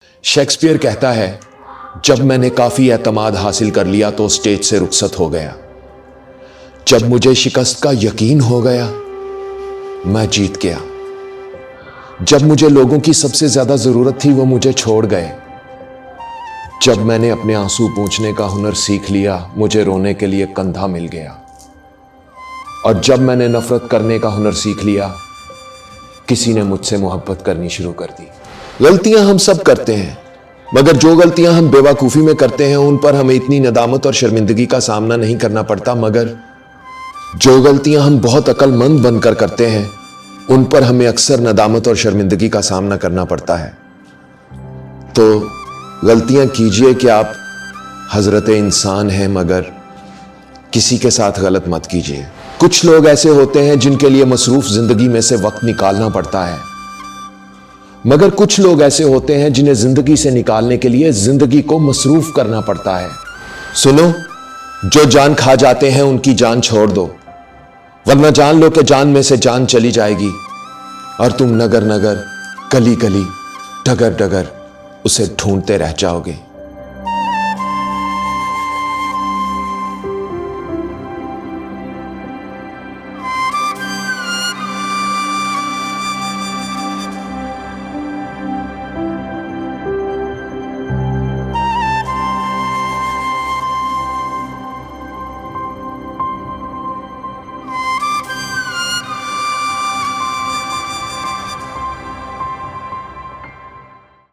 Shakespeare कहता है, जब मैंने काफी एतमाद हासिल कर लिया तो स्टेज से रुखसत हो गया। जब मुझे शिकस्त का यकीन हो गया, मैं जीत गया। जब मुझे लोगों की सबसे ज्यादा जरूरत थी, वो मुझे छोड़ गए। जब मैंने अपने आंसू पोंछने का हुनर सीख लिया, मुझे रोने के लिए कंधा मिल गया। और जब मैंने नफरत करने का हुनर सीख लिया, किसी ने मुझसे मोहब्बत करनी शुरू कर दी। गलतियां हम सब करते हैं, मगर जो गलतियां हम बेवकूफ़ी में करते हैं उन पर हमें इतनी नदामत और शर्मिंदगी का सामना नहीं करना पड़ता, मगर जो गलतियां हम बहुत अक्लमंद बनकर करते हैं उन पर हमें अक्सर नदामत और शर्मिंदगी का सामना करना पड़ता है। तो गलतियां कीजिए कि आप हजरत इंसान हैं, मगर किसी के साथ गलत मत कीजिए। कुछ लोग ऐसे होते हैं जिनके लिए मसरूफ जिंदगी में से वक्त निकालना पड़ता है, मगर कुछ लोग ऐसे होते हैं जिन्हें जिंदगी से निकालने के लिए जिंदगी को मसरूफ करना पड़ता है। सुनो, जो जान खा जाते हैं उनकी जान छोड़ दो, वरना जान लो कि जान में से जान चली जाएगी और तुम नगर नगर, गली गली, डगर डगर उसे ढूंढते रह जाओगे।